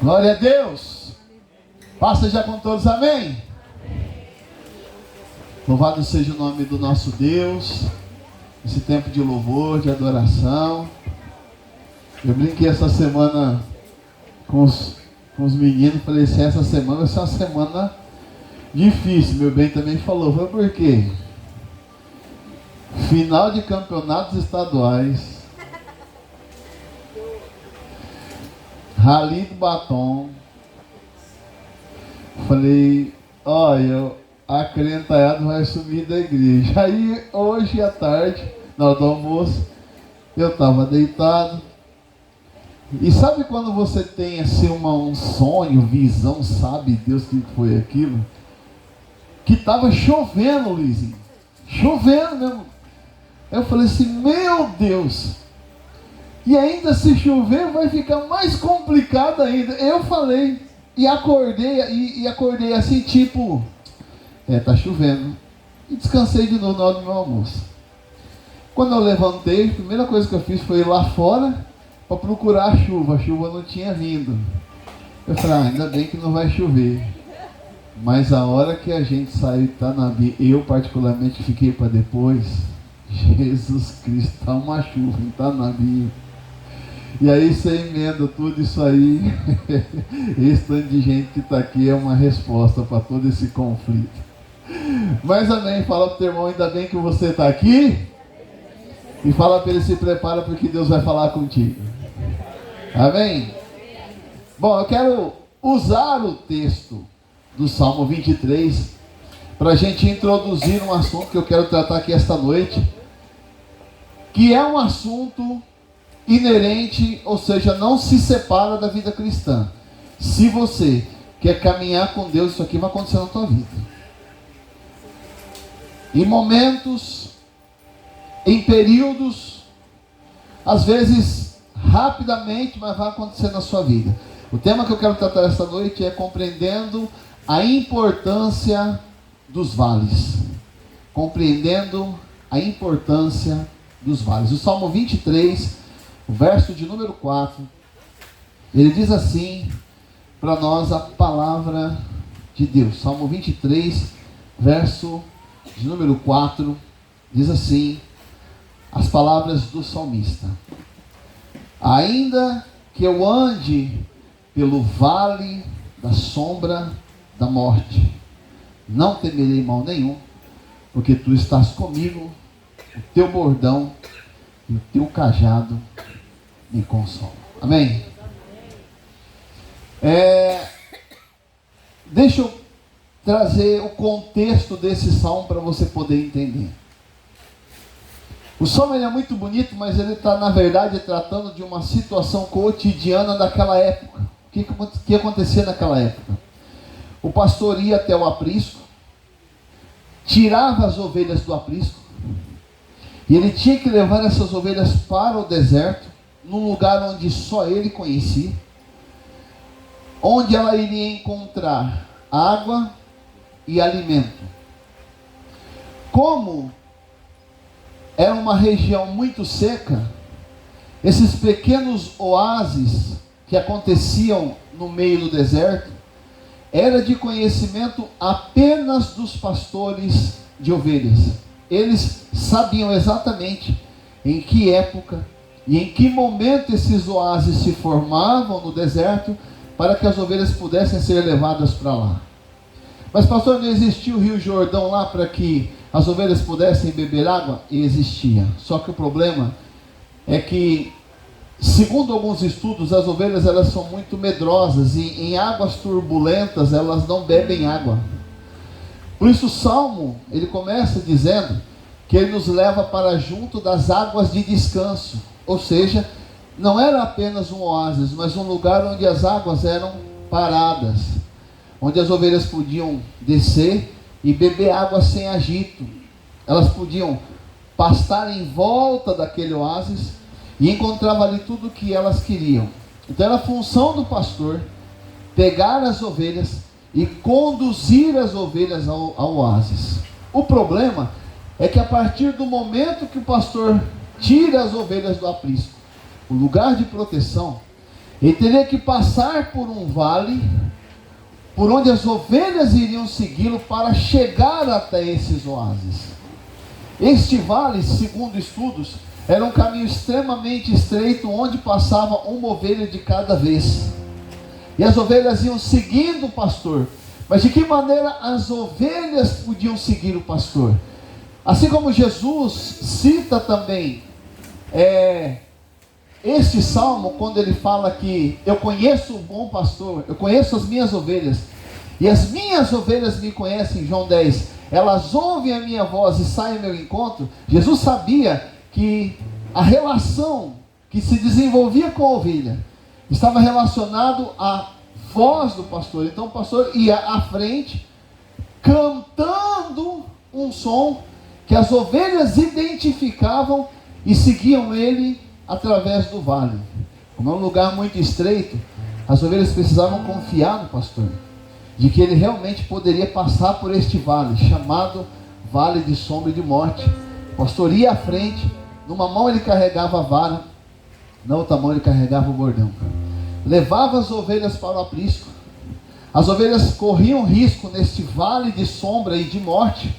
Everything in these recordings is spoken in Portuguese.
Glória a Deus. Passa já com todos, amém? Louvado seja o nome do nosso Deus. Esse tempo de louvor, de adoração. Eu brinquei essa semana com os meninos. Falei assim, essa semana vai ser uma semana difícil. Meu bem também falou. Foi por quê? Final de campeonatos estaduais. Rally do batom. Falei, olha, a crentaiada vai subir da igreja. Aí hoje à tarde, na hora do almoço, eu estava deitado. E sabe quando você tem assim um sonho, visão, sabe Deus que foi aquilo? Que estava chovendo, Luizinho. Chovendo mesmo. Eu falei assim, meu Deus. E ainda se chover vai ficar mais complicado ainda. Eu falei e acordei assim tipo, tá chovendo. E descansei de novo na hora do meu almoço. Quando eu levantei, a primeira coisa que eu fiz foi ir lá fora para procurar a chuva não tinha vindo. Eu falei, ainda bem que não vai chover. Mas a hora que a gente saiu tá na Bíblia, eu particularmente fiquei para depois. Jesus Cristo, tá uma chuva, tá na Bíblia. E aí você emenda tudo isso aí. Esse tanto de gente que está aqui é uma resposta para todo esse conflito. Mas amém, fala para o teu irmão, ainda bem que você está aqui. E fala para ele, se prepara porque Deus vai falar contigo. Amém? Bom, eu quero usar o texto do Salmo 23 para a gente introduzir um assunto que eu quero tratar aqui esta noite, que é um assunto inerente, ou seja, não se separa da vida cristã. Se você quer caminhar com Deus, isso aqui vai acontecer na tua vida. Em momentos, em períodos, às vezes rapidamente, mas vai acontecer na sua vida. O tema que eu quero tratar esta noite é compreendendo a importância dos vales. Compreendendo a importância dos vales. O Salmo 23, o verso de número 4, ele diz assim para nós a palavra de Deus. Salmo 23, verso de número 4, diz assim as palavras do salmista: ainda que eu ande pelo vale da sombra da morte, não temerei mal nenhum, porque tu estás comigo, o teu bordão e o teu cajado me consola. Amém? Deixa eu trazer o contexto desse salmo para você poder entender. O salmo ele é muito bonito, mas ele está, na verdade, tratando de uma situação cotidiana daquela época. O que acontecia naquela época? O pastor ia até o aprisco, tirava as ovelhas do aprisco, e ele tinha que levar essas ovelhas para o deserto, num lugar onde só ele conhecia, onde ela iria encontrar água e alimento. Como era uma região muito seca, esses pequenos oásis que aconteciam no meio do deserto, era de conhecimento apenas dos pastores de ovelhas. Eles sabiam exatamente em que época e em que momento esses oásis se formavam no deserto para que as ovelhas pudessem ser levadas para lá. Mas pastor, não existia o Rio Jordão lá para que as ovelhas pudessem beber água? E existia. Só que o problema é que, segundo alguns estudos, as ovelhas elas são muito medrosas e em águas turbulentas elas não bebem água. Por isso o Salmo, ele começa dizendo que ele nos leva para junto das águas de descanso. Ou seja, não era apenas um oásis, mas um lugar onde as águas eram paradas, onde as ovelhas podiam descer e beber água sem agito. Elas podiam pastar em volta daquele oásis e encontravam ali tudo o que elas queriam. Então era a função do pastor pegar as ovelhas e conduzir as ovelhas ao oásis. O problema é que a partir do momento que o pastor tira as ovelhas do aprisco, o lugar de proteção, Ele teria que passar por um vale, por onde as ovelhas iriam segui-lo para chegar até esses oásis. Este vale, segundo estudos, era um caminho extremamente estreito, onde passava uma ovelha de cada vez. E as ovelhas iam seguindo o pastor. Mas de que maneira as ovelhas podiam seguir o pastor? Assim como Jesus cita também este salmo, quando ele fala que eu conheço o bom pastor, eu conheço as minhas ovelhas, e as minhas ovelhas me conhecem, João 10, elas ouvem a minha voz e saem ao meu encontro. Jesus sabia que a relação que se desenvolvia com a ovelha estava relacionado à voz do pastor. Então o pastor ia à frente, cantando um som que as ovelhas identificavam e seguiam ele através do vale. Como é um lugar muito estreito, as ovelhas precisavam confiar no pastor, de que ele realmente poderia passar por este vale, chamado Vale de Sombra e de Morte. O pastor ia à frente, numa mão ele carregava a vara, na outra mão ele carregava o bordão. Levava as ovelhas para o aprisco. As ovelhas corriam risco neste vale de sombra e de morte,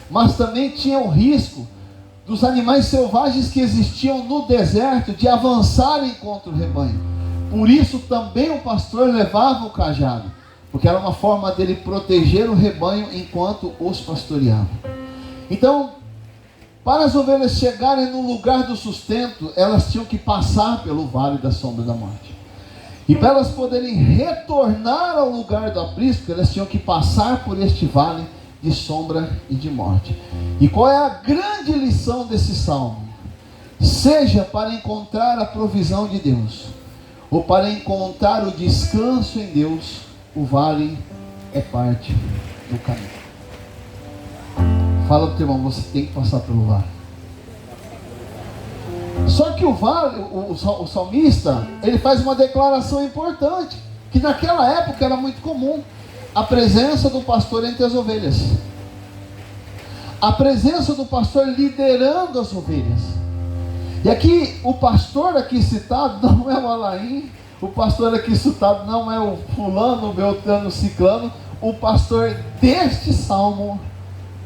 mas também tinham risco dos animais selvagens que existiam no deserto de avançarem contra o rebanho. Por isso também o pastor levava o cajado, porque era uma forma dele proteger o rebanho enquanto os pastoreava. Então, para as ovelhas chegarem no lugar do sustento, elas tinham que passar pelo vale da sombra da morte. E para elas poderem retornar ao lugar do aprisco, elas tinham que passar por este vale de sombra e de morte. E qual é a grande lição desse salmo? Seja para encontrar a provisão de Deus, ou para encontrar o descanso em Deus, o vale é parte do caminho. Fala para o teu irmão, você tem que passar pelo vale. Só que o vale, o salmista, ele faz uma declaração importante, que naquela época era muito comum: a presença do pastor entre as ovelhas, a presença do pastor liderando as ovelhas. E aqui, o pastor aqui citado não é o Alain, o pastor aqui citado não é o fulano, o beltrano, o ciclano. O pastor deste salmo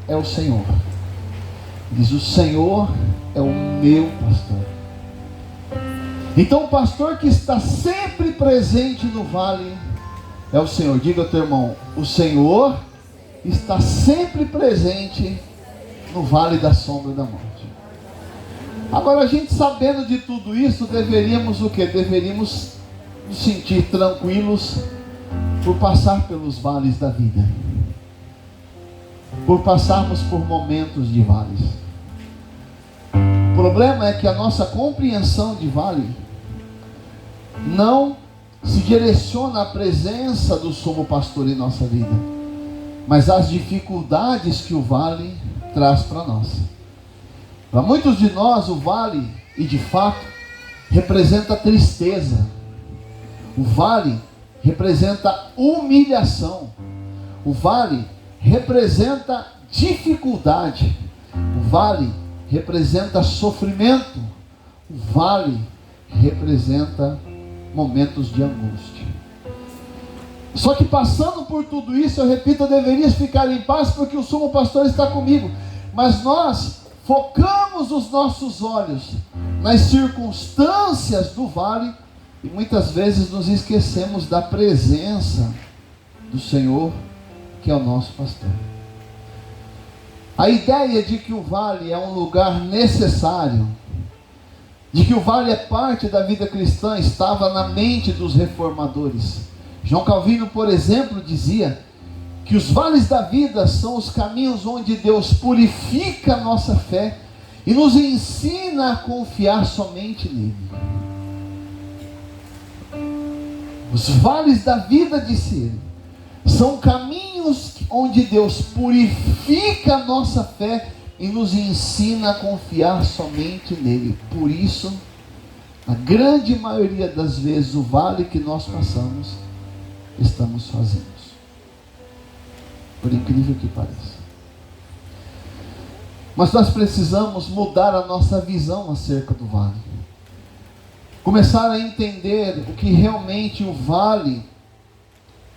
é o Senhor. Diz: o Senhor é o meu pastor. Então o pastor que está sempre presente no vale é o Senhor. Diga ao teu irmão: o Senhor está sempre presente no vale da sombra da morte. Agora, a gente sabendo de tudo isso, deveríamos o quê? Deveríamos nos sentir tranquilos por passar pelos vales da vida, por passarmos por momentos de vales. O problema é que a nossa compreensão de vale não se direciona à presença do sumo pastor em nossa vida, mas às dificuldades que o vale traz para nós. Para muitos de nós, o vale, e de fato, representa tristeza. O vale representa humilhação. O vale representa dificuldade. O vale representa sofrimento. O vale representa momentos de angústia. Só que passando por tudo isso, eu repito, eu deveria ficar em paz, porque o sumo pastor está comigo. Mas nós focamos os nossos olhos nas circunstâncias do vale e muitas vezes nos esquecemos da presença do Senhor, que é o nosso pastor. A ideia de que o vale é um lugar necessário, de que o vale é parte da vida cristã, estava na mente dos reformadores. João Calvino, por exemplo, dizia que os vales da vida são os caminhos onde Deus purifica a nossa fé e nos ensina a confiar somente nele. Os vales da vida, disse ele, são caminhos onde Deus purifica a nossa fé e nos ensina a confiar somente nele. Por isso, a grande maioria das vezes, o vale que nós passamos, estamos sozinhos. Por incrível que pareça. Mas nós precisamos mudar a nossa visão acerca do vale. começar a entender o que realmente o vale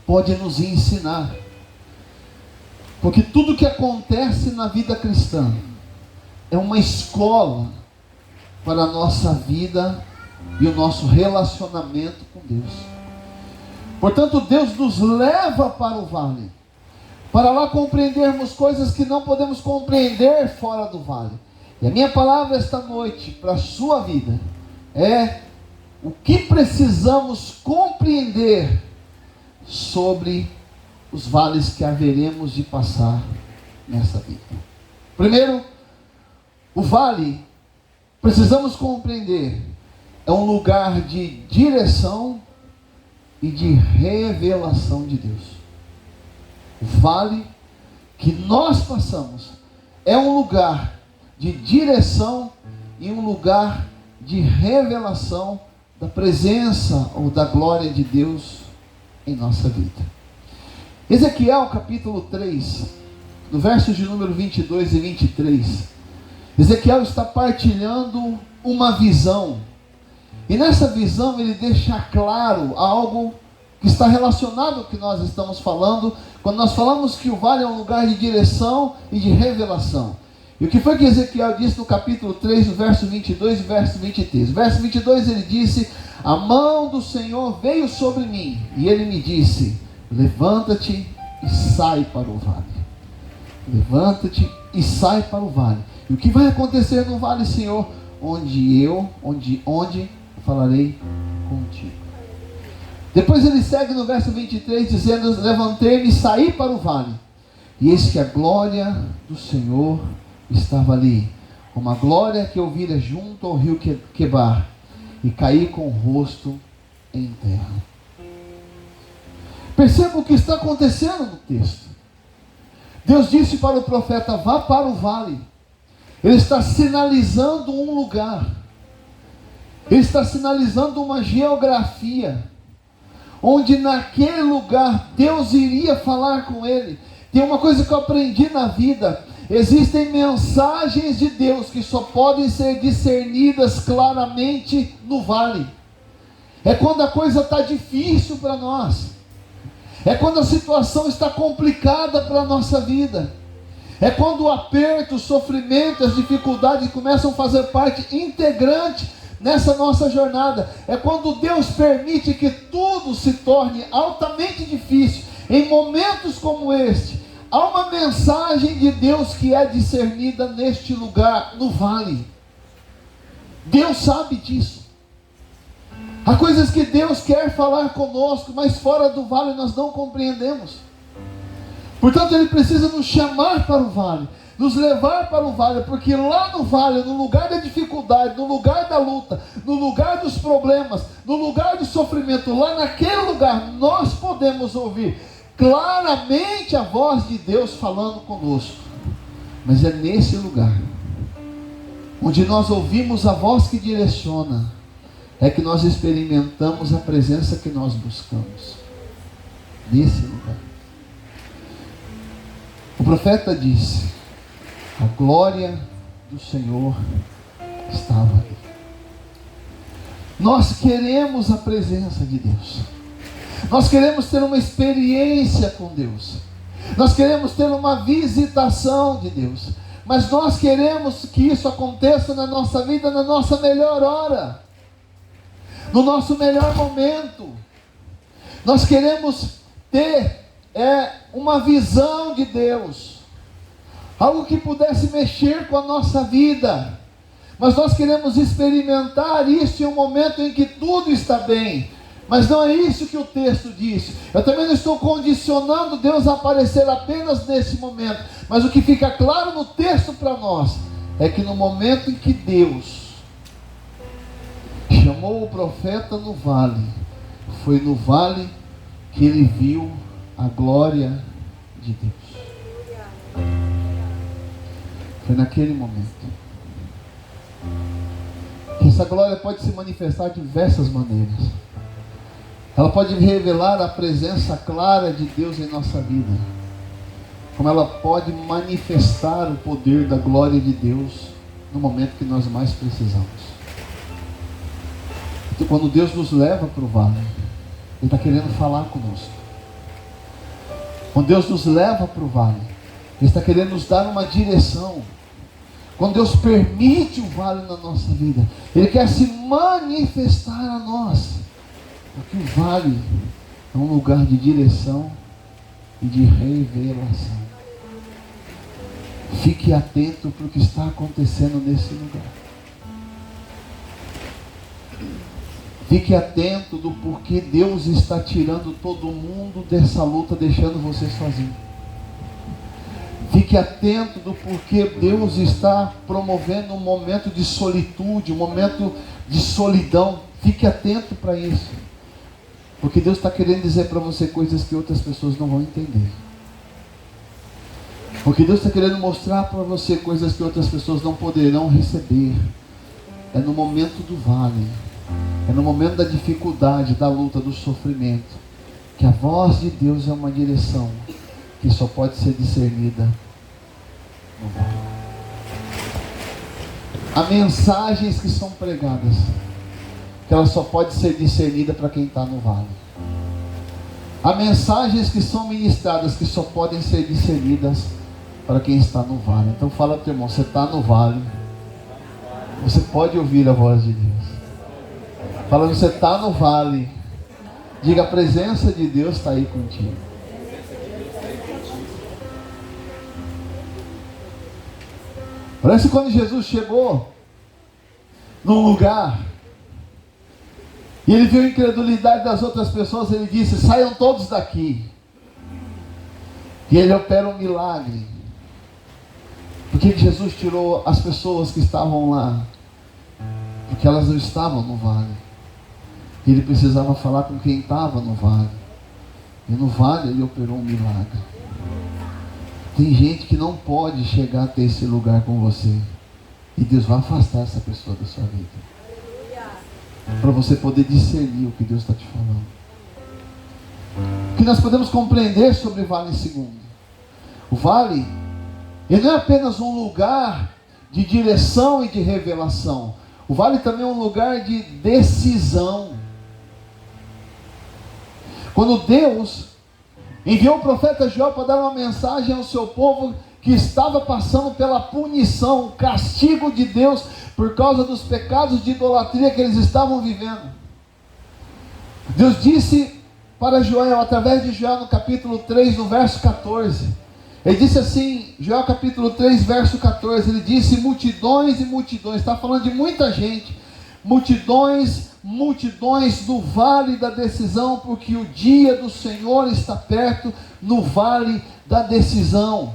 pode nos ensinar. Porque tudo que acontece na vida cristã é uma escola para a nossa vida e o nosso relacionamento com Deus. Portanto, Deus nos leva para o vale, para lá compreendermos coisas que não podemos compreender fora do vale. E a minha palavra esta noite para a sua vida é o que precisamos compreender sobre os vales que haveremos de passar nessa vida. Primeiro, o vale, precisamos compreender, é um lugar de direção e de revelação de Deus. O vale que nós passamos é um lugar de direção e um lugar de revelação da presença ou da glória de Deus em nossa vida. Ezequiel capítulo 3, no versos de número 22 e 23, Ezequiel está partilhando uma visão. E nessa visão ele deixa claro algo que está relacionado ao que nós estamos falando, quando nós falamos que o vale é um lugar de direção e de revelação. E o que foi que Ezequiel disse no capítulo 3, no verso 22 e verso 23? Verso 22 ele disse: a mão do Senhor veio sobre mim, e ele me disse: levanta-te e sai para o vale. Levanta-te e sai para o vale. E o que vai acontecer no vale, Senhor? Onde falarei contigo. Depois ele segue no verso 23 dizendo: levantei-me e saí para o vale, e eis que a glória do Senhor estava ali, como a glória que eu vira junto ao rio Quebar, e caí com o rosto em terra. Perceba o que está acontecendo no texto. Deus disse para o profeta: vá para o vale. Ele está sinalizando um lugar. Ele está sinalizando uma geografia, onde naquele lugar Deus iria falar com ele. Tem uma coisa que eu aprendi na vida: existem mensagens de Deus que só podem ser discernidas claramente no vale. É quando a coisa está difícil para nós. É quando a situação está complicada para a nossa vida. É quando o aperto, o sofrimento, as dificuldades começam a fazer parte integrante nessa nossa jornada. É quando Deus permite que tudo se torne altamente difícil. Em momentos como este, há uma mensagem de Deus que é discernida neste lugar, no vale. Deus sabe disso. Há coisas que Deus quer falar conosco, mas fora do vale nós não compreendemos. Portanto, Ele precisa nos chamar para o vale, nos levar para o vale, porque lá no vale, no lugar da dificuldade, no lugar da luta, no lugar dos problemas, no lugar do sofrimento, lá naquele lugar, nós podemos ouvir claramente a voz de Deus falando conosco. Mas é nesse lugar, onde nós ouvimos a voz que direciona, é que nós experimentamos a presença que nós buscamos. Nesse lugar. O profeta disse: a glória do Senhor estava ali. Nós queremos a presença de Deus. Nós queremos ter uma experiência com Deus. Nós queremos ter uma visitação de Deus. Mas nós queremos que isso aconteça na nossa vida, na nossa melhor hora, no nosso melhor momento. Nós queremos ter uma visão de Deus, algo que pudesse mexer com a nossa vida. Mas nós queremos experimentar isso em um momento em que tudo está bem. Mas não é isso que o texto diz. Eu também não estou condicionando Deus a aparecer apenas nesse momento. Mas o que fica claro no texto para nós é que no momento em que Deus chamou o profeta no vale, foi no vale que ele viu a glória de Deus. Foi naquele momento. Essa glória pode se manifestar de diversas maneiras. Ela pode revelar a presença clara de Deus em nossa vida, como ela pode manifestar o poder da glória de Deus no momento que nós mais precisamos. Então, quando Deus nos leva para o vale, Ele está querendo falar conosco. Quando Deus nos leva para o vale, Ele está querendo nos dar uma direção. Quando Deus permite o vale na nossa vida, Ele quer se manifestar a nós. Porque o vale é um lugar de direção e de revelação. Fique atento para o que está acontecendo nesse lugar. Fique atento do porquê Deus está tirando todo mundo dessa luta, deixando você sozinho. Fique atento do porquê Deus está promovendo um momento de solitude, um momento de solidão. Fique atento para isso. Porque Deus está querendo dizer para você coisas que outras pessoas não vão entender. Porque Deus está querendo mostrar para você coisas que outras pessoas não poderão receber. É no momento do vale, é no momento da dificuldade, da luta, do sofrimento, que a voz de Deus é uma direção que só pode ser discernida no vale. Há mensagens que são pregadas, que ela só pode ser discernida para quem está no vale. Há mensagens que são ministradas, que só podem ser discernidas para quem está no vale. Então fala para o teu irmão, você está no vale, você pode ouvir a voz de Deus. Fala, você está no vale, diga, a presença de Deus está aí contigo. Parece que quando Jesus chegou num lugar e ele viu a incredulidade das outras pessoas, ele disse, saiam todos daqui. E ele opera um milagre. Por que Jesus tirou as pessoas que estavam lá? Porque elas não estavam no vale. E ele precisava falar com quem estava no vale. E no vale ele operou um milagre. Tem gente que não pode chegar até esse lugar com você. E Deus vai afastar essa pessoa da sua vida. Para você poder discernir o que Deus está te falando. O que nós podemos compreender sobre o vale segundo? O vale, ele não é apenas um lugar de direção e de revelação. O vale também é um lugar de decisão. Quando Deus enviou o profeta Joel para dar uma mensagem ao seu povo que estava passando pela punição, o castigo de Deus por causa dos pecados de idolatria que eles estavam vivendo, Deus disse para Joel, através de Joel no capítulo 3, no verso 14, ele disse assim, Joel capítulo 3, verso 14, ele disse, multidões e multidões, está falando de muita gente, multidões do vale da decisão, porque o dia do Senhor está perto, no vale da decisão.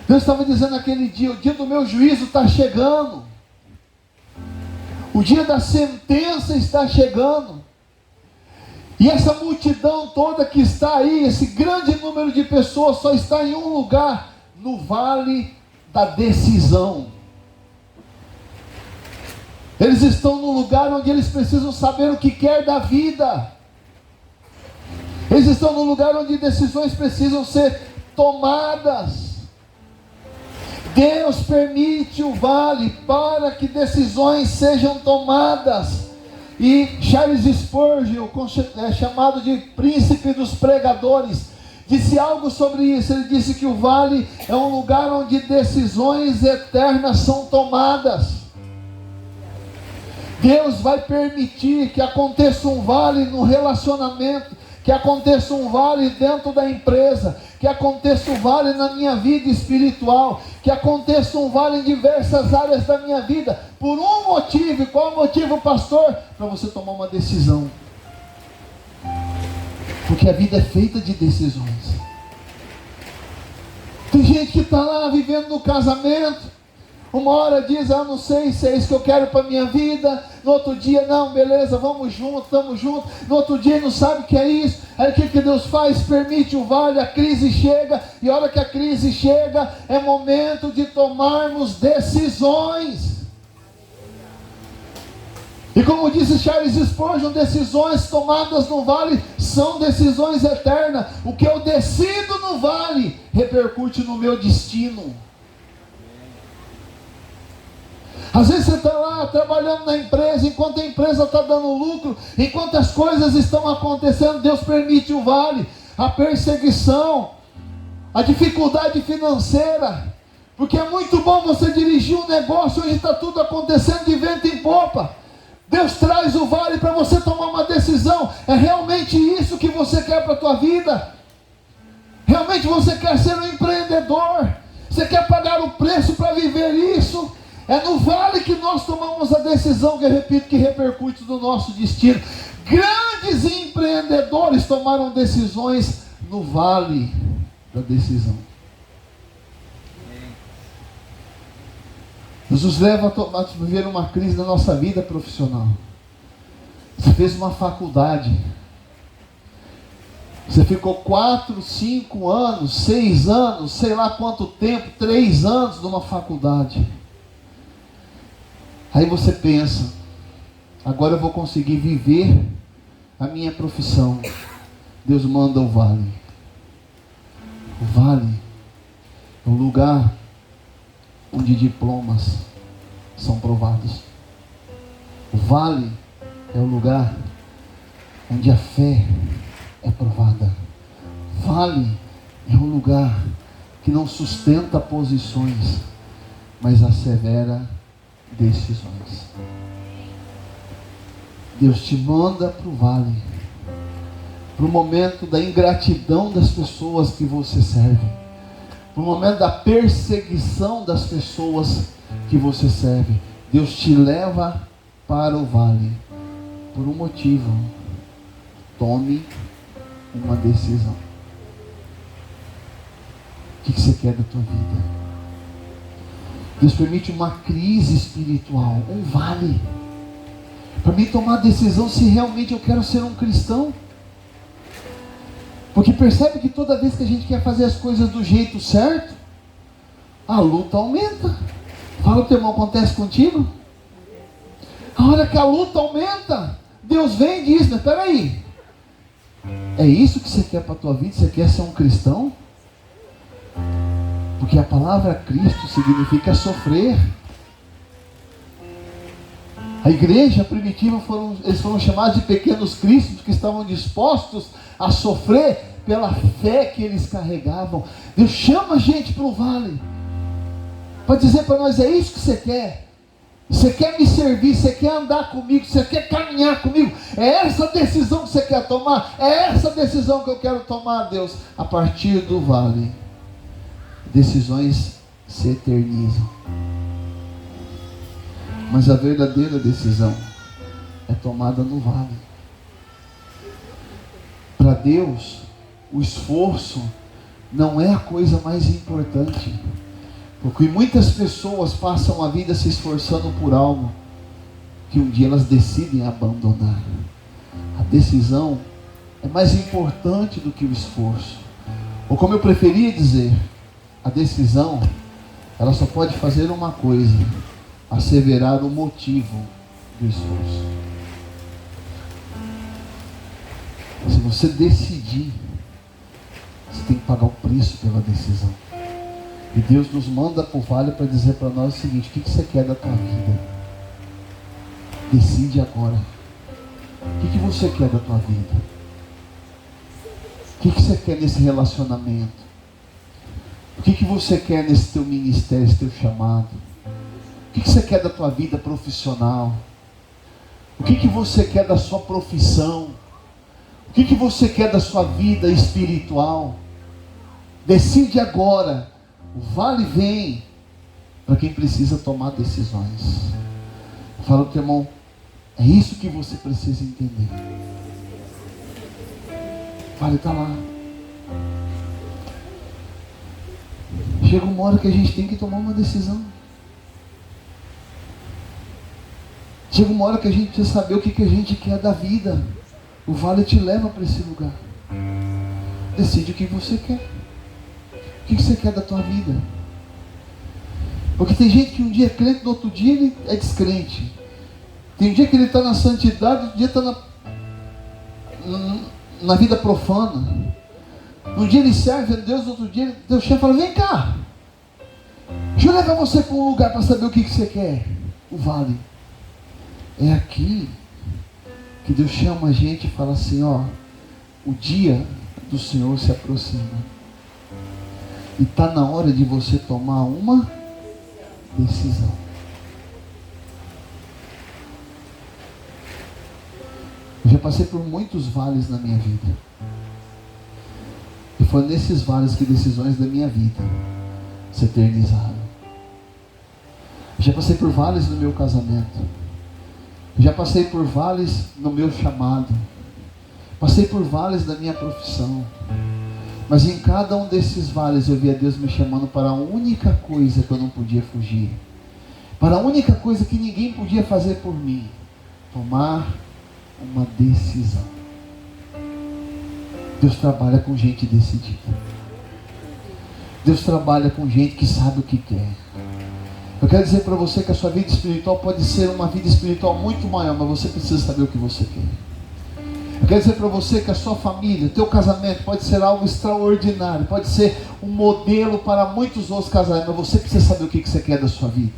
Deus estava dizendo naquele dia, o dia do meu juízo está chegando, o dia da sentença está chegando, e essa multidão toda que está aí, esse grande número de pessoas, só está em um lugar, no vale da decisão. Eles estão no lugar onde eles precisam saber o que quer da vida. Eles estão no lugar onde decisões precisam ser tomadas. Deus permite o vale para que decisões sejam tomadas. E Charles Spurgeon, chamado de príncipe dos pregadores, disse algo sobre isso. Ele disse que o vale é um lugar onde decisões eternas são tomadas. Deus vai permitir que aconteça um vale no relacionamento, que aconteça um vale dentro da empresa, que aconteça um vale na minha vida espiritual, que aconteça um vale em diversas áreas da minha vida, por um motivo. E qual é o motivo, pastor? Para você tomar uma decisão. Porque a vida é feita de decisões. Tem gente que está lá vivendo no casamento, uma hora diz, não sei se é isso que eu quero para a minha vida. No outro dia, não, beleza, vamos junto, estamos juntos. No outro dia não sabe o que é isso. Aí o que Deus faz? Permite o vale, a crise chega. E a hora que a crise chega, é momento de tomarmos decisões. E como disse Charles Spurgeon, decisões tomadas no vale são decisões eternas. O que eu decido no vale repercute no meu destino. Às vezes você está lá trabalhando na empresa, enquanto a empresa está dando lucro, enquanto as coisas estão acontecendo, Deus permite o vale, a perseguição, a dificuldade financeira, porque é muito bom você dirigir um negócio, hoje está tudo acontecendo de vento em popa. Deus traz o vale para você tomar uma decisão. É realmente isso que você quer para a tua vida? Realmente você quer ser um empreendedor? Você quer pagar o preço para viver isso? É no vale que nós tomamos a decisão, que eu repito, que repercute no nosso destino. Grandes empreendedores tomaram decisões no vale da decisão. Jesus leva a viver uma crise na nossa vida profissional. Você fez uma faculdade. Você ficou 4, 5 anos, 6 anos, sei lá quanto tempo, 3 anos numa faculdade. Aí você pensa, agora eu vou conseguir viver a minha profissão. Deus manda o vale. O vale é o lugar onde diplomas são provados. O vale é o lugar onde a fé é provada. Vale é um lugar que não sustenta posições, mas assevera decisões. Deus te manda para o vale, para o momento da ingratidão das pessoas que você serve, para o momento da perseguição das pessoas que você serve. Deus te leva para o vale por um motivo. Tome uma decisão. O que você quer da tua vida? Deus permite uma crise espiritual, um vale, para mim tomar a decisão se realmente eu quero ser um cristão. Porque percebe que toda vez que a gente quer fazer as coisas do jeito certo, a luta aumenta. Fala, teu irmão, acontece contigo? A hora que a luta aumenta, Deus vem e diz, mas peraí, é isso que você quer para a tua vida? Você quer ser um cristão? Porque a palavra Cristo significa sofrer. A igreja primitiva eles foram chamados de pequenos cristos, que estavam dispostos a sofrer pela fé que eles carregavam. Deus chama a gente para o vale, para dizer para nós, é isso que você quer? Você quer me servir, você quer andar comigo, você quer caminhar comigo? É essa decisão que você quer tomar? É essa decisão que eu quero tomar, Deus? A partir do vale, decisões se eternizam. Mas a verdadeira decisão é tomada no vale. Para Deus, o esforço não é a coisa mais importante. Porque muitas pessoas passam a vida se esforçando por algo que um dia elas decidem abandonar. A decisão é mais importante do que o esforço. Ou como eu preferia dizer, a decisão, ela só pode fazer uma coisa: asseverar o motivo do esforço. Se você decidir, você tem que pagar o preço pela decisão. E Deus nos manda para o vale para dizer para nós o seguinte: o que você quer da tua vida? Decide agora. O que você quer da tua vida? O que você quer nesse relacionamento? O que você quer nesse teu ministério, nesse teu chamado? O que você quer da tua vida profissional? O que você quer da sua profissão? O que você quer da sua vida espiritual? Decide agora. O vale vem para quem precisa tomar decisões. Eu falo para o teu irmão, é isso que você precisa entender. O vale está lá. Chega uma hora que a gente tem que tomar uma decisão. Chega uma hora que a gente precisa saber o que a gente quer da vida. O vale te leva para esse lugar. Decide o que você quer. O que você quer da tua vida? Porque tem gente que um dia é crente, no outro dia ele é descrente. Tem um dia que ele está na santidade, outro dia está na vida profana. Um dia ele serve a Deus, outro dia Deus chega e fala: vem cá, deixa eu levar você para um lugar para saber o que você quer. o vale. É aqui que Deus chama a gente e fala assim, ó, o dia do Senhor se aproxima. E está na hora de você tomar uma decisão. Eu já passei por muitos vales na minha vida. E foi nesses vales que decisões da minha vida se eternizaram. Eu já passei por vales no meu casamento. Eu já passei por vales no meu chamado. Passei por vales da minha profissão. Mas em cada um desses vales eu via Deus me chamando para a única coisa que eu não podia fugir. Para a única coisa que ninguém podia fazer por mim. Tomar uma decisão. Deus trabalha com gente decidida. Deus trabalha com gente que sabe o que quer. Eu quero dizer para você que a sua vida espiritual pode ser uma vida espiritual muito maior, mas você precisa saber o que você quer. Eu quero dizer para você que a sua família, o teu casamento pode ser algo extraordinário, pode ser um modelo para muitos outros casais, mas você precisa saber o que você quer da sua vida.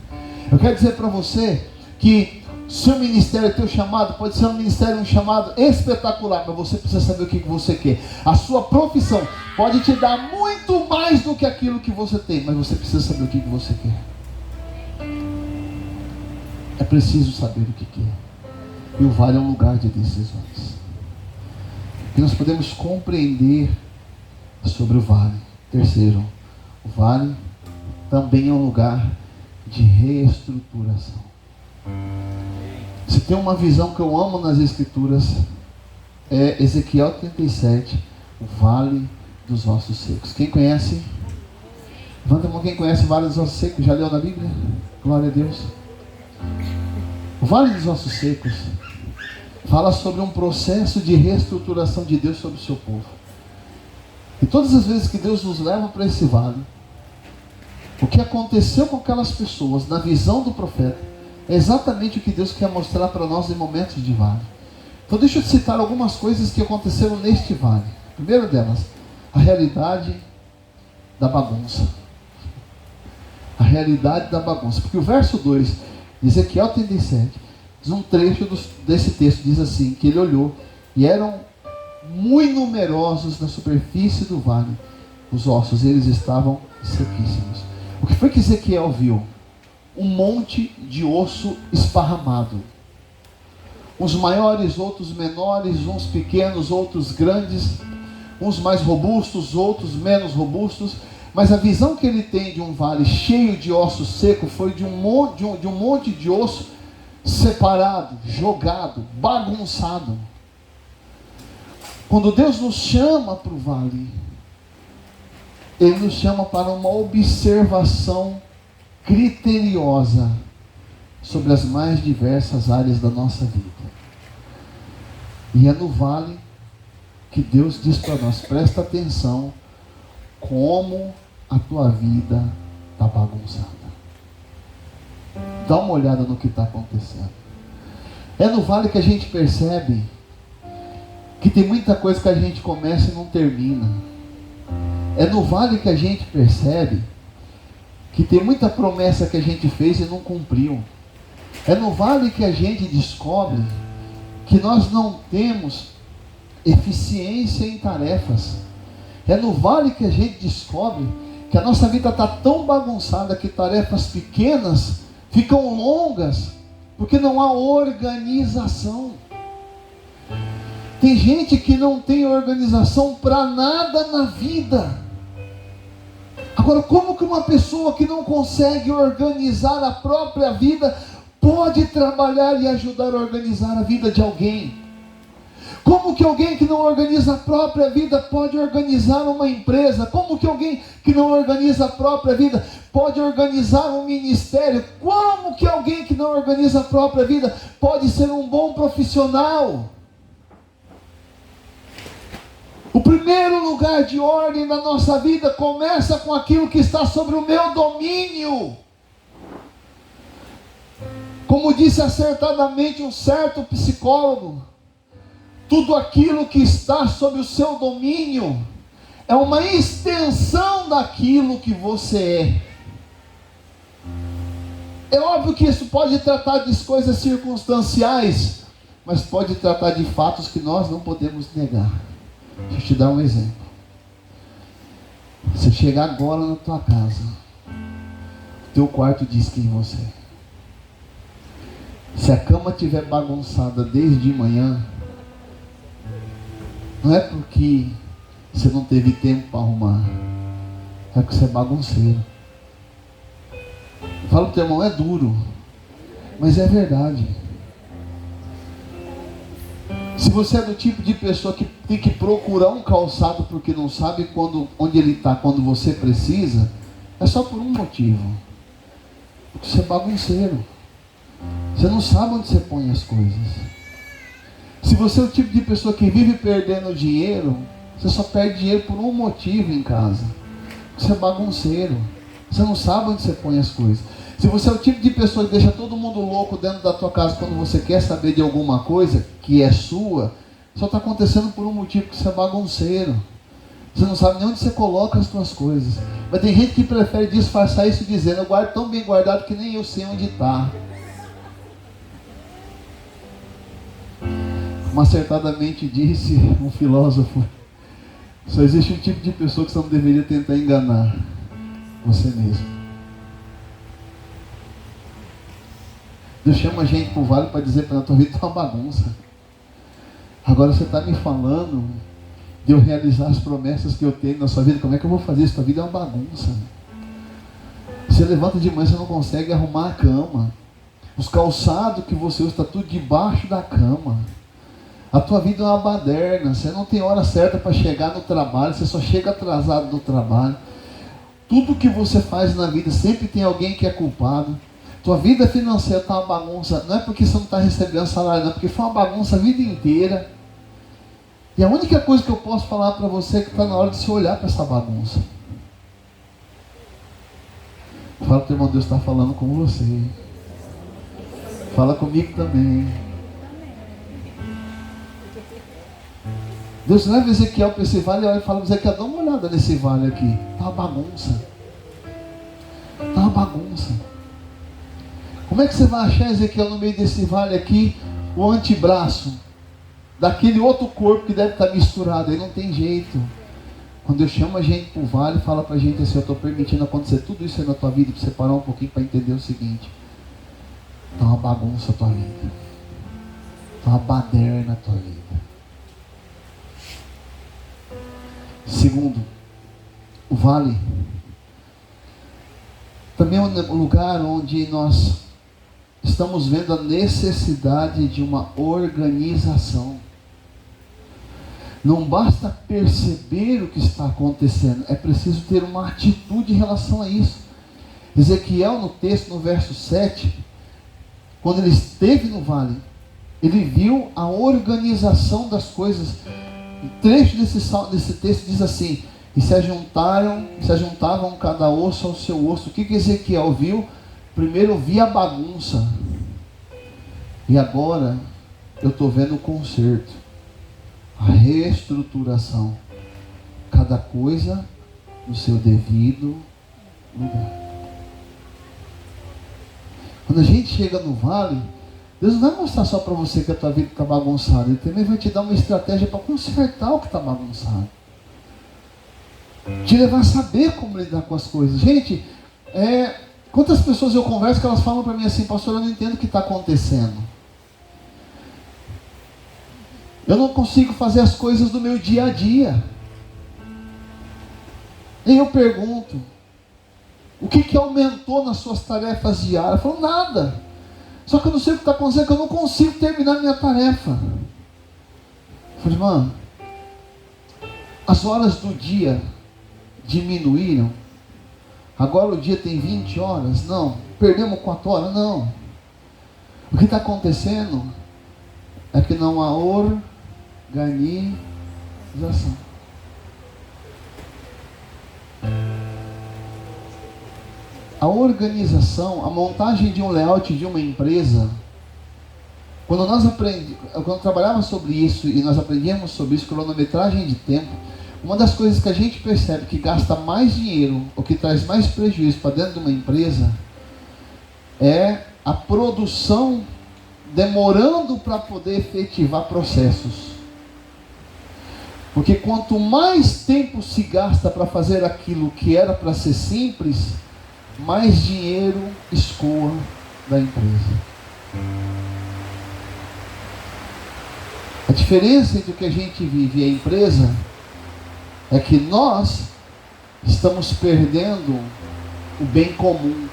Eu quero dizer para você que seu ministério, teu chamado, pode ser um ministério, um chamado espetacular, mas você precisa saber o que você quer. A sua profissão pode te dar muito mais do que aquilo que você tem, mas você precisa saber o que você quer. É preciso saber o que quer. E o vale é um lugar de decisões. E nós podemos compreender sobre o vale. Terceiro, o vale também é um lugar de reestruturação. Se tem uma visão que eu amo nas Escrituras, é Ezequiel 37, o Vale dos Ossos Secos. Quem conhece? Levanta a mão quem conhece o Vale dos Ossos Secos. Já leu na Bíblia? Glória a Deus. O Vale dos Ossos Secos fala sobre um processo de reestruturação de Deus sobre o seu povo. E todas as vezes que Deus nos leva para esse vale, o que aconteceu com aquelas pessoas na visão do profeta é exatamente o que Deus quer mostrar para nós em momentos de vale. Então deixa eu citar algumas coisas que aconteceram neste vale. A primeira delas, a realidade da bagunça. A realidade da bagunça. Porque o verso 2 de Ezequiel 37, diz um trecho desse texto, diz assim, que ele olhou e eram muito numerosos na superfície do vale. Os ossos, eles estavam sequíssimos. O que foi que Ezequiel viu? Um monte de osso esparramado. Uns maiores, outros menores, uns pequenos, outros grandes, uns mais robustos, outros menos robustos. Mas a visão que ele tem de um vale cheio de osso seco foi de um monte de osso separado, jogado, bagunçado. Quando Deus nos chama para o vale, Ele nos chama para uma observação criteriosa sobre as mais diversas áreas da nossa vida. E é no vale que Deus diz para nós, presta atenção como a tua vida está bagunçada. Dá uma olhada no que está acontecendo. É no vale que a gente percebe que tem muita coisa que a gente começa e não termina. É no vale que a gente percebe que tem muita promessa que a gente fez e não cumpriu. É no vale que a gente descobre que nós não temos eficiência em tarefas. É no vale que a gente descobre que a nossa vida está tão bagunçada que tarefas pequenas ficam longas, porque não há organização. Tem gente que não tem organização para nada na vida. Agora, como que uma pessoa que não consegue organizar a própria vida pode trabalhar e ajudar a organizar a vida de alguém? Como que alguém que não organiza a própria vida pode organizar uma empresa? Como que alguém que não organiza a própria vida pode organizar um ministério? Como que alguém que não organiza a própria vida pode ser um bom profissional? O primeiro lugar de ordem na nossa vida começa com aquilo que está sobre o meu domínio. Como disse acertadamente um certo psicólogo, tudo aquilo que está sob o seu domínio é uma extensão daquilo que você é. É óbvio que isso pode tratar de coisas circunstanciais, mas pode tratar de fatos que nós não podemos negar. Deixa eu te dar um exemplo. Você chegar agora na tua casa, o teu quarto diz quem você é. Se a cama estiver bagunçada desde manhã, não é porque você não teve tempo para arrumar, é porque você é bagunceiro. Fala pro teu irmão, é duro, mas é verdade. Se você é do tipo de pessoa que tem que procurar um calçado porque não sabe onde ele está quando você precisa, é só por um motivo. Porque você é bagunceiro. Você não sabe onde você põe as coisas. Se você é o tipo de pessoa que vive perdendo dinheiro, você só perde dinheiro por um motivo em casa. Você é bagunceiro. Você não sabe onde você põe as coisas. Se você é o tipo de pessoa que deixa todo mundo louco dentro da tua casa quando você quer saber de alguma coisa que é sua, só está acontecendo por um motivo, que você é bagunceiro. Você não sabe nem onde você coloca as suas coisas. Mas tem gente que prefere disfarçar isso dizendo, eu guardo tão bem guardado que nem eu sei onde está. Como acertadamente disse um filósofo, só existe um tipo de pessoa que você não deveria tentar enganar: você mesmo. Deus chama a gente para o vale para dizer para a tua vida está uma bagunça. Agora você está me falando de eu realizar as promessas que eu tenho na sua vida. Como é que eu vou fazer isso? Tua vida é uma bagunça. Você levanta de manhã, você não consegue arrumar a cama. Os calçados que você usa está tudo debaixo da cama. A tua vida é uma baderna. Você não tem hora certa para chegar no trabalho. Você só chega atrasado do trabalho. Tudo que você faz na vida sempre tem alguém que é culpado. Tua vida financeira está uma bagunça. Não é porque você não está recebendo salário, não. É porque foi uma bagunça a vida inteira. E a única coisa que eu posso falar para você é que está na hora de você olhar para essa bagunça. Fala para o irmão, Deus está falando com você. Fala comigo também. Deus leva Ezequiel para esse vale e olha e fala, Ezequiel, dá uma olhada nesse vale aqui. Está uma bagunça. Está uma bagunça. Como é que você vai achar, Ezequiel, no meio desse vale aqui, o antebraço daquele outro corpo que deve estar misturado? Aí não tem jeito. Quando eu chamo a gente para o vale, fala para a gente assim, eu estou permitindo acontecer tudo isso aí na tua vida, para você parar um pouquinho para entender o seguinte: está uma bagunça a tua vida. Está uma baderna a tua vida. Segundo, o vale também é um lugar onde nós estamos vendo a necessidade de uma organização. Não basta perceber o que está acontecendo, é preciso ter uma atitude em relação a isso. Ezequiel, no texto, no verso 7, quando ele esteve no vale, ele viu a organização das coisas. O trecho desse texto diz assim: e se ajuntavam cada osso ao seu osso. O que Ezequiel viu? Primeiro eu vi a bagunça, e agora eu estou vendo o conserto, a reestruturação, cada coisa no seu devido lugar. Quando a gente chega no vale, Deus não vai mostrar só para você que a tua vida está bagunçada, Ele também vai te dar uma estratégia para consertar o que está bagunçado, te levar a saber como lidar com as coisas. Gente, quantas pessoas eu converso que elas falam para mim assim, pastor, eu não entendo o que está acontecendo. Eu não consigo fazer as coisas do meu dia a dia. E eu pergunto, o que aumentou nas suas tarefas diárias? Eu falo, nada. Só que eu não sei o que está acontecendo, que eu não consigo terminar minha tarefa. Eu falei, irmã, as horas do dia diminuíram. Agora o dia tem 20 horas? Não. Perdemos 4 horas? Não. O que está acontecendo é que não há organização. A organização, a montagem de um layout de uma empresa, quando trabalhávamos sobre isso e nós aprendíamos sobre isso, cronometragem de tempo, uma das coisas que a gente percebe que gasta mais dinheiro, ou que traz mais prejuízo para dentro de uma empresa, é a produção demorando para poder efetivar processos. Porque quanto mais tempo se gasta para fazer aquilo que era para ser simples, mais dinheiro escoa da empresa. A diferença entre o que a gente vive e a empresa é que nós estamos perdendo o bem comum,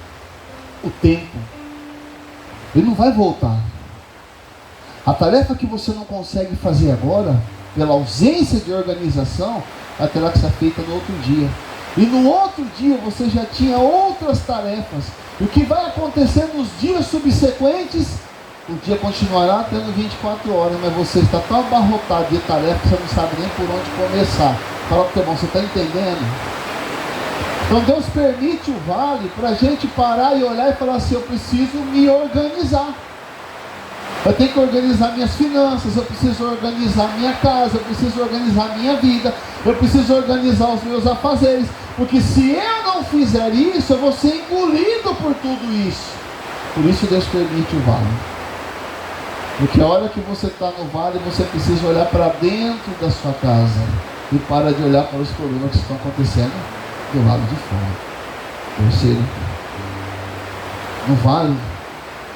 o tempo. Ele não vai voltar. A tarefa que você não consegue fazer agora, pela ausência de organização, ela terá que ser feita no outro dia. E no outro dia você já tinha outras tarefas. E o que vai acontecer nos dias subsequentes, o dia continuará tendo 24 horas, mas você está tão abarrotado de tarefas que você não sabe nem por onde começar. Fala para o teu irmão, você está entendendo? Então Deus permite o vale para a gente parar e olhar e falar assim: eu preciso me organizar. Eu tenho que organizar minhas finanças, eu preciso organizar minha casa, eu preciso organizar minha vida, eu preciso organizar os meus afazeres, porque se eu não fizer isso, eu vou ser engolido por tudo isso. Por isso Deus permite o vale. Porque a hora que você está no vale, você precisa olhar para dentro da sua casa e para de olhar para os problemas que estão acontecendo do lado de fora. Terceiro, no vale,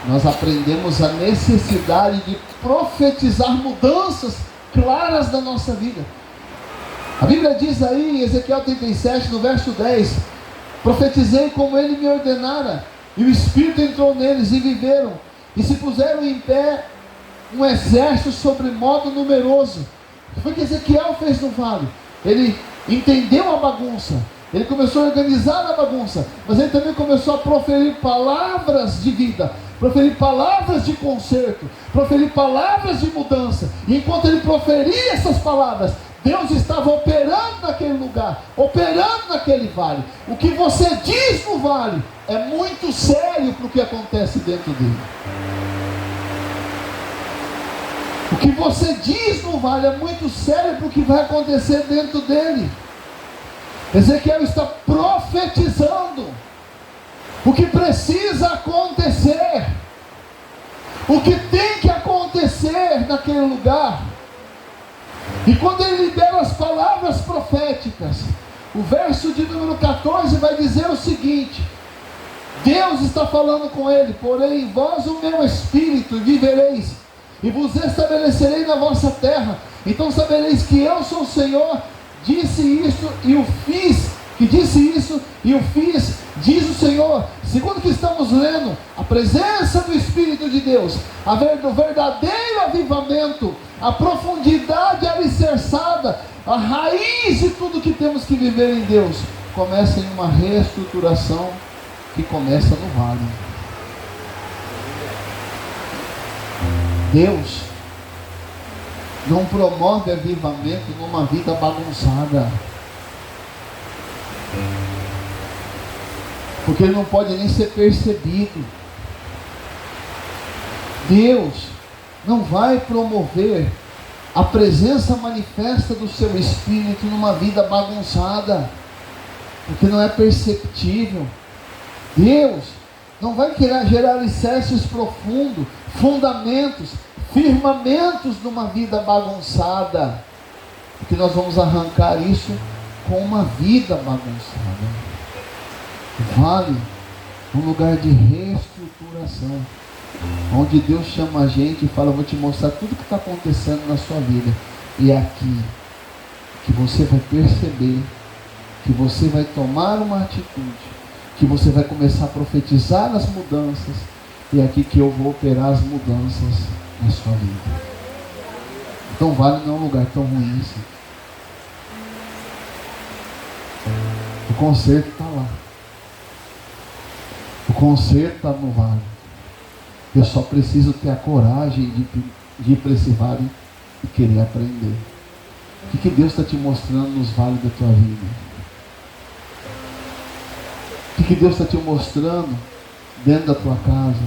nós aprendemos a necessidade de profetizar mudanças claras da nossa vida. A Bíblia diz aí em Ezequiel 37, no verso 10: profetizei como ele me ordenara, e o Espírito entrou neles, e viveram, e se puseram em pé um exército sobre modo numeroso. O que foi que Ezequiel fez no vale? Ele entendeu a bagunça, ele começou a organizar a bagunça, mas ele também começou a proferir palavras de vida, proferir palavras de conserto, proferir palavras de mudança. E enquanto ele proferia essas palavras, Deus estava operando naquele lugar, operando naquele vale. O que você diz no vale é muito sério para o que acontece dentro dele. O que você diz no vale é muito sério para o que vai acontecer dentro dele. Ezequiel está profetizando o que precisa acontecer, o que tem que acontecer naquele lugar. E quando ele libera as palavras proféticas, o verso de número 14 vai dizer o seguinte: Deus está falando com ele: porém em vós o meu espírito, e vivereis, e vos estabelecerei na vossa terra. Então sabereis que eu sou o Senhor, disse isso e o fiz, que disse isso e o fiz, diz o Senhor. Segundo o que estamos lendo, a presença do Espírito de Deus, o verdadeiro avivamento, a profundidade alicerçada, a raiz de tudo que temos que viver em Deus, começa em uma reestruturação que começa no vale. Deus não promove avivamento numa vida bagunçada, porque ele não pode nem ser percebido. Deus não vai promover a presença manifesta do seu Espírito numa vida bagunçada, porque não é perceptível. Deus não vai querer gerar alicerces profundos, fundamentos, firmamentos numa vida bagunçada, porque nós vamos arrancar isso com uma vida bagunçada. Vale um lugar de reestruturação, onde Deus chama a gente e fala: vou te mostrar tudo que está acontecendo na sua vida, e é aqui que você vai perceber, que você vai tomar uma atitude, que você vai começar a profetizar as mudanças, e é aqui que eu vou operar as mudanças na sua vida. Então vale não é um lugar tão ruim assim. O conserto está lá, o conserto está no vale. Eu só preciso ter a coragem de ir para esse vale e querer aprender. O que Deus está te mostrando nos vales da tua vida? O que Deus está te mostrando dentro da tua casa?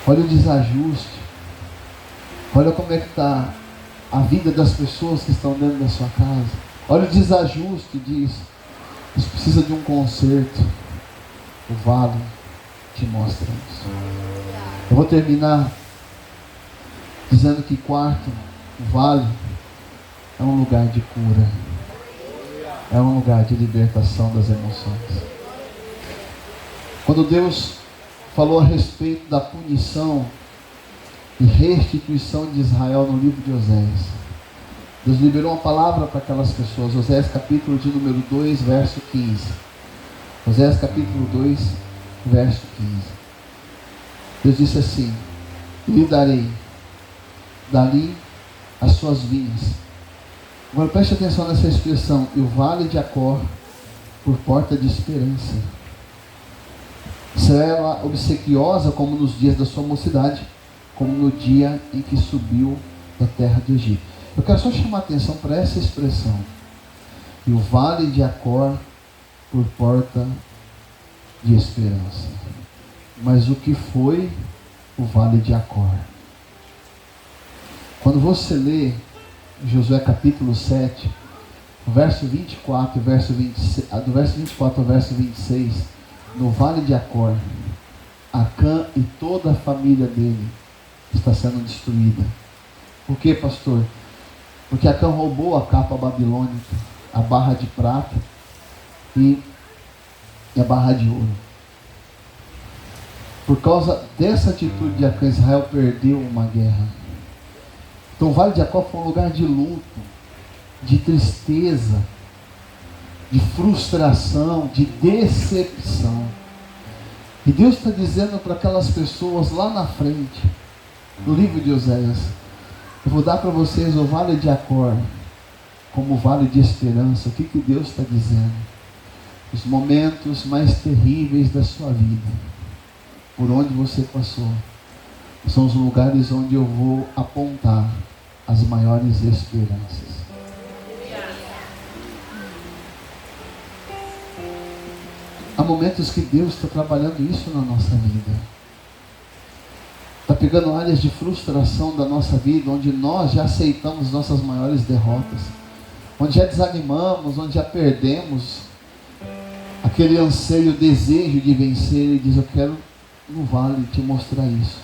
Olha o desajuste. Olha como é que está a vida das pessoas que estão dentro da sua casa. Olha o desajuste disso. Isso precisa de um conserto. O vale te mostra isso. Eu vou terminar dizendo que quarto, o vale, é um lugar de cura. É um lugar de libertação das emoções. Quando Deus falou a respeito da punição e restituição de Israel no livro de Oséias, Deus liberou uma palavra para aquelas pessoas. Oséias capítulo de número 2, verso 15. Oséias capítulo 2, verso 15. Deus disse assim: lhe darei dali as suas vinhas. Agora preste atenção nessa expressão: e o vale de Acor por porta de esperança. Será ela obsequiosa como nos dias da sua mocidade, como no dia em que subiu da terra do Egito. Eu quero só chamar a atenção para essa expressão: e o vale de Acor por porta de esperança. Mas o que foi o vale de Acor? Quando você lê Josué capítulo 7, verso 24, do verso 24 ao verso 26, no vale de Acor, Acã e toda a família dele está sendo destruída. Por quê, pastor? Porque Acã roubou a capa babilônica, a barra de prata e a barra de ouro. Por causa dessa atitude de Acã, Israel perdeu uma guerra. Então o vale de Acor foi um lugar de luto, de tristeza, de frustração, de decepção. E Deus está dizendo para aquelas pessoas lá na frente, no livro de Oséias: eu vou dar para vocês o vale de Acor como vale de esperança. O que Deus está dizendo? Os momentos mais terríveis da sua vida, por onde você passou, são os lugares onde eu vou apontar as maiores esperanças. Há momentos que Deus está trabalhando isso na nossa vida. Está pegando áreas de frustração da nossa vida, onde nós já aceitamos nossas maiores derrotas, onde já desanimamos, onde já perdemos aquele anseio, desejo de vencer. E diz: eu quero no vale te mostrar isso.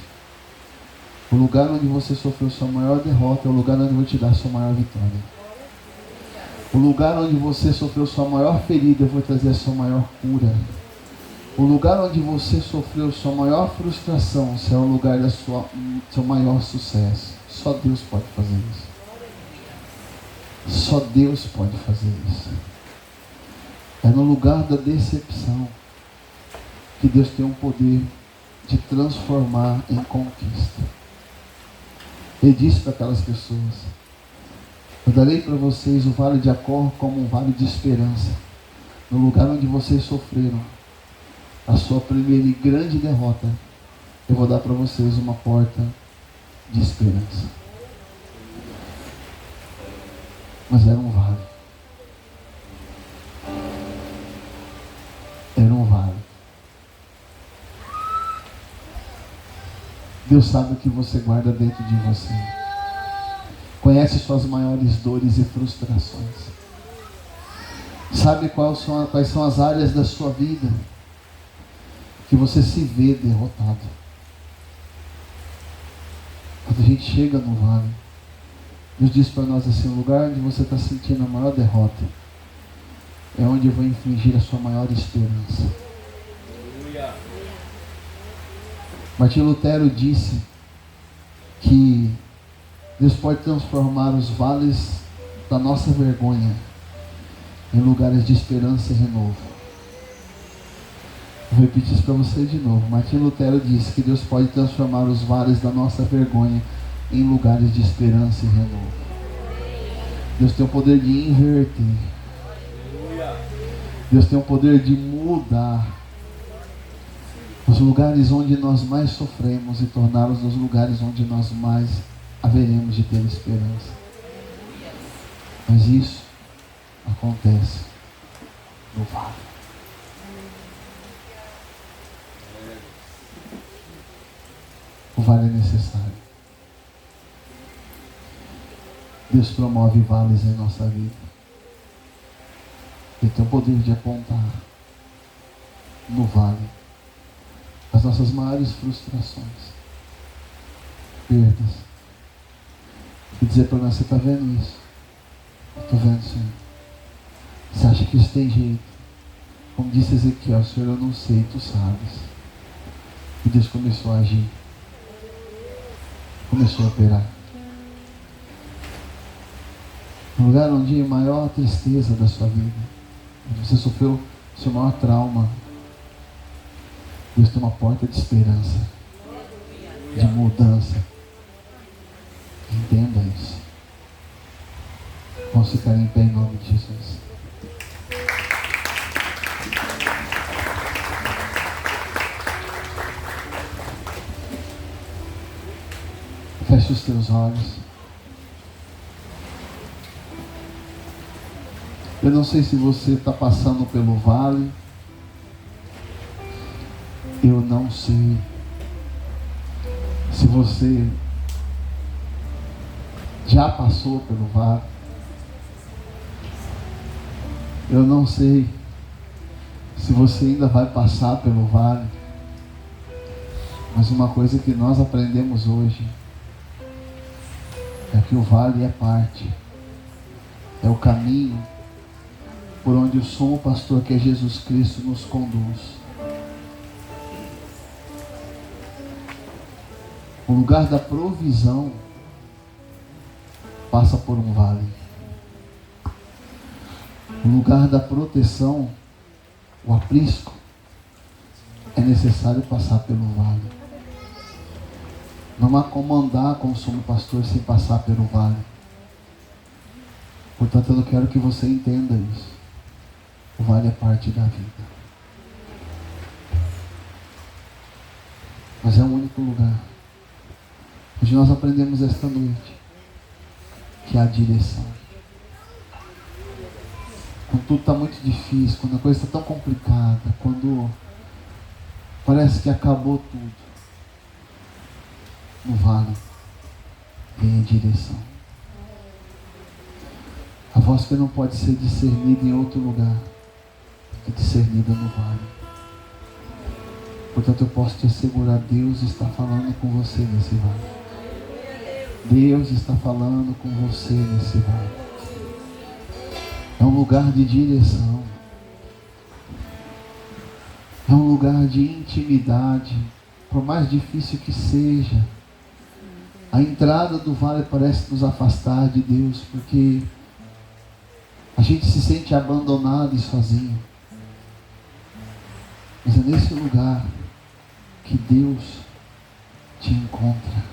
O lugar onde você sofreu sua maior derrota é o lugar onde eu vou te dar sua maior vitória. O lugar onde você sofreu sua maior ferida, eu vou trazer a sua maior cura. O lugar onde você sofreu sua maior frustração será o lugar do seu maior sucesso. Só Deus pode fazer isso. Só Deus pode fazer isso. É no lugar da decepção que Deus tem o poder de transformar em conquista. Ele disse para aquelas pessoas: eu darei para vocês o vale de Acor como um vale de esperança. No lugar onde vocês sofreram a sua primeira e grande derrota, eu vou dar para vocês uma porta de esperança. Mas era um vale. Era um vale. Deus sabe o que você guarda dentro de você. Conhece suas maiores dores e frustrações. Sabe quais são as áreas da sua vida que você se vê derrotado. Quando a gente chega no vale, Deus diz para nós assim: o lugar onde você está sentindo a maior derrota é onde eu vou infligir a sua maior esperança. Martim Lutero disse que Deus pode transformar os vales da nossa vergonha em lugares de esperança e renovo. Vou repetir isso para você de novo. Martim Lutero disse que Deus pode transformar os vales da nossa vergonha em lugares de esperança e renovo. Deus tem o poder de inverter. Deus tem o poder de mudar os lugares onde nós mais sofremos e torná-los os lugares onde nós mais haveremos de ter esperança. Mas isso acontece no vale. O vale é necessário. Deus promove vales em nossa vida. Ele tem o poder de apontar no vale as nossas maiores frustrações, perdas, e dizer para nós: você está vendo isso? Eu estou vendo, Senhor. Você acha que isso tem jeito? Como disse Ezequiel: Senhor, eu não sei, tu sabes. E Deus começou a agir, começou a operar. No lugar onde a maior tristeza da sua vida, onde você sofreu o seu maior trauma, Deus tem uma porta de esperança, de mudança. Entenda isso. Vamos ficar em pé em nome de Jesus. Feche os teus olhos. Eu não sei se você está passando pelo vale. Eu não sei se você já passou pelo vale. Eu não sei se você ainda vai passar pelo vale. Mas uma coisa que nós aprendemos hoje é que o vale é parte, é o caminho por onde o sumo pastor, que é Jesus Cristo, nos conduz. O lugar da provisão passa por um vale. O lugar da proteção, o aprisco, é necessário passar pelo vale. Não há como andar com o sumo pastor sem passar pelo vale. Portanto, eu quero que você entenda isso. O vale é parte da vida. Mas é o único lugar. Hoje nós aprendemos esta noite que há direção. Quando tudo está muito difícil, quando a coisa está tão complicada, quando parece que acabou tudo, no vale vem a direção. A voz que não pode ser discernida em outro lugar é discernida no vale. Portanto, eu posso te assegurar: Deus está falando com você nesse vale. Deus está falando com você nesse vale. É um lugar de direção. É um lugar de intimidade. Por mais difícil que seja, a entrada do vale parece nos afastar de Deus, porque a gente se sente abandonado e sozinho. Mas é nesse lugar que Deus te encontra.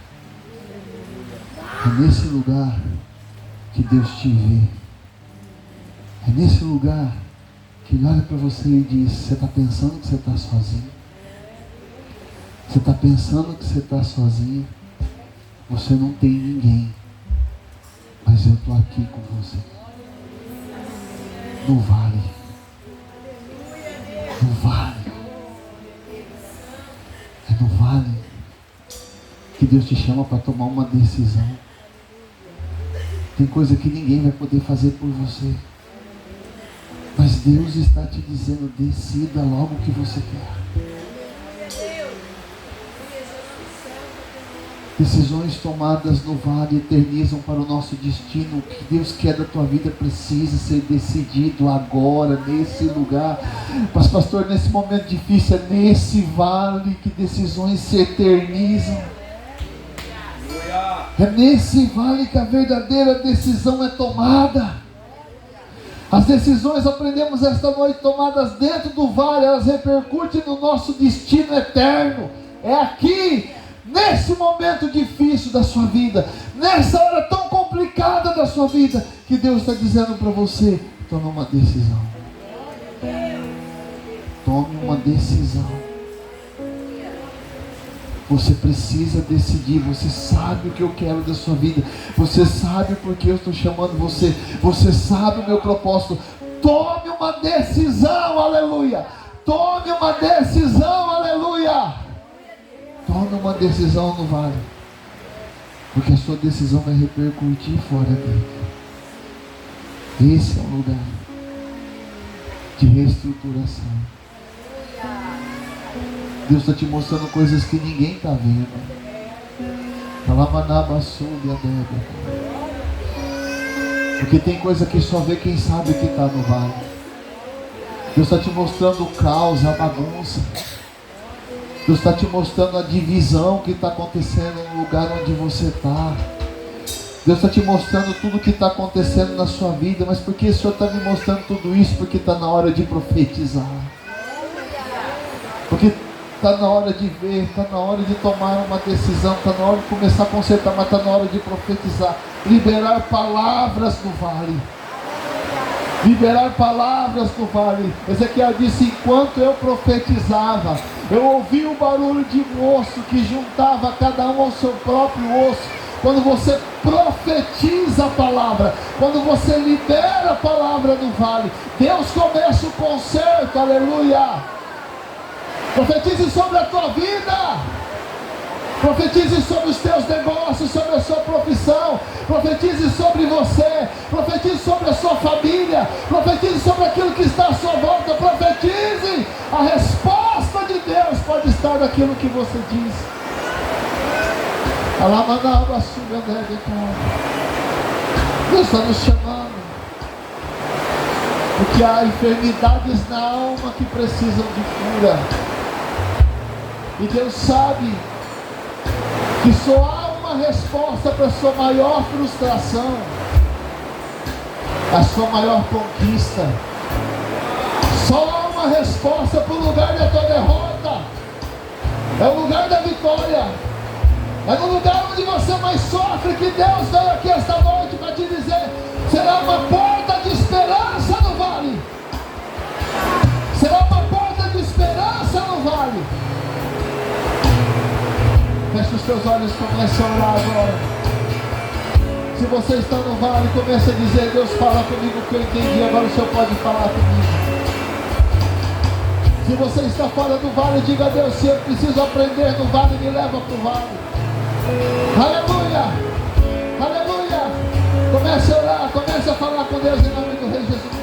É nesse lugar que Deus te vê. É nesse lugar que Ele olha para você e diz: você está pensando que você está sozinho? Você está pensando que você está sozinho? Você não tem ninguém, mas eu estou aqui com você. No vale. No vale. É no vale que Deus te chama para tomar uma decisão. Tem coisa que ninguém vai poder fazer por você, mas Deus está te dizendo: decida logo o que você quer. Decisões tomadas no vale eternizam para o nosso destino. O que Deus quer da tua vida precisa ser decidido agora, nesse lugar. Mas pastor, nesse momento difícil, é nesse vale que decisões se eternizam. É nesse vale que a verdadeira decisão é tomada. As decisões, aprendemos esta noite, tomadas dentro do vale, elas repercutem no nosso destino eterno. É aqui, nesse momento difícil da sua vida, nessa hora tão complicada da sua vida, que Deus está dizendo para você: tome uma decisão. Tome uma decisão. Você precisa decidir. Você sabe o que eu quero da sua vida. Você sabe por que eu estou chamando você. Você sabe o meu propósito. Tome uma decisão, aleluia. Tome uma decisão, aleluia. Tome uma decisão no vale, porque a sua decisão vai repercutir fora dele. Esse é um lugar de reestruturação. Deus está te mostrando coisas que ninguém está vendo. Porque tem coisa que só vê quem sabe que está no vale. Deus está te mostrando o caos, a bagunça. Deus está te mostrando a divisão que está acontecendo no lugar onde você está. Deus está te mostrando tudo que está acontecendo na sua vida. Mas por que o Senhor está me mostrando tudo isso? Porque está na hora de profetizar. Porque está na hora de ver, está na hora de tomar uma decisão, está na hora de começar a consertar, mas está na hora de profetizar. Liberar palavras no vale. Liberar palavras no vale. Ezequiel disse: enquanto eu profetizava, eu ouvi o barulho de um osso que juntava cada um ao seu próprio osso. Quando você profetiza a palavra, quando você libera a palavra no vale, Deus começa o conserto, aleluia. Profetize sobre a tua vida. Profetize sobre os teus negócios, sobre a sua profissão. Profetize sobre você. Profetize sobre a sua família. Profetize sobre aquilo que está à sua volta. Profetize. A resposta de Deus pode estar naquilo que você diz. Deus está nos chamando. Porque há enfermidades na alma que precisam de cura. E Deus sabe que só há uma resposta para a sua maior frustração, a sua maior conquista. Só há uma resposta para o lugar da tua derrota. É o lugar da vitória. É no lugar onde você mais sofre que Deus veio aqui esta noite para te dizer: será uma porta de esperança no vale. Será uma porta de esperança no vale. Feche os teus olhos e comece a orar agora. Se você está no vale, comece a dizer: Deus, fala comigo que eu entendi. Agora o Senhor pode falar comigo. Se você está fora do vale, diga a Deus: se eu preciso aprender no vale, me leva para o vale. Aleluia, aleluia. Comece a orar, comece a falar com Deus em nome do Rei Jesus.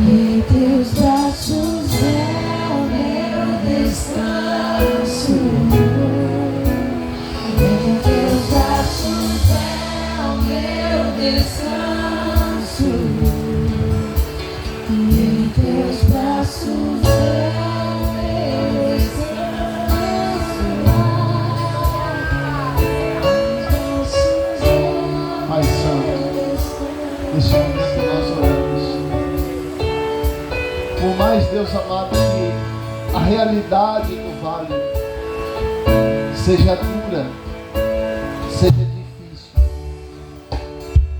Em teus braços é o meu descanso. Em teus braços é o meu descanso. Em teus braços é o meu descanso. Pai Santo, nesse momento nós oramos. Por mais, Deus amado, que a realidade do vale seja dura, seja difícil,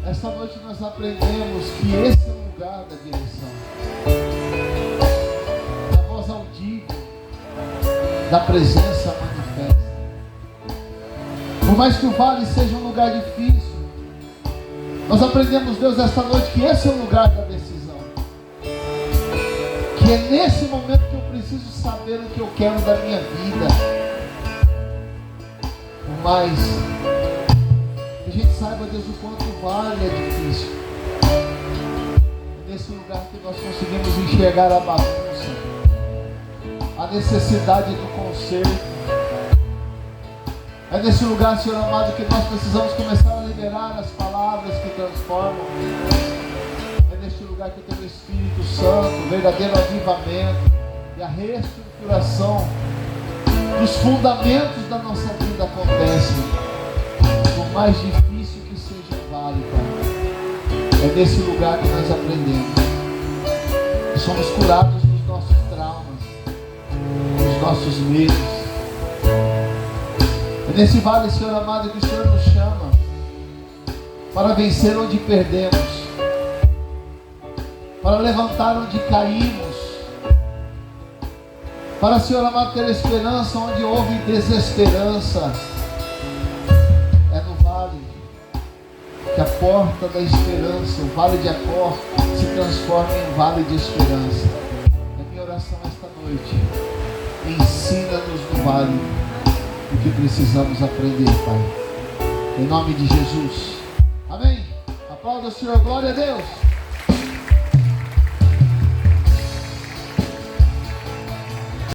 esta noite nós aprendemos que esse é o lugar da direção, da voz audível, da presença manifesta. Por mais que o vale seja um lugar difícil, nós aprendemos, Deus, esta noite, que esse é o lugar da decisão. Que é nesse momento que eu preciso saber o que eu quero da minha vida. Por mais que a gente saiba, Deus, o quanto o vale é difícil. É nesse lugar que nós conseguimos enxergar a bagunça, a necessidade do conserto. É nesse lugar, Senhor amado, que nós precisamos começar a liberar as palavras que transformam. É neste lugar que o Teu Espírito Santo, o verdadeiro avivamento e a reestruturação dos fundamentos da nossa vida acontecem. Por mais difícil que seja o vale, Pai, é nesse lugar que nós aprendemos. Que somos curados dos nossos traumas, dos nossos medos. É nesse vale, Senhor amado, que o Senhor nos chama para vencer onde perdemos, para levantar onde caímos, para, Senhor amado, ter esperança onde houve desesperança. É no vale que a porta da esperança, o vale de Acor, se transforma em vale de esperança. É minha oração esta noite. Ensina-nos no vale o que precisamos aprender, Pai. Em nome de Jesus. Amém. Aplauda o Senhor. Glória a Deus.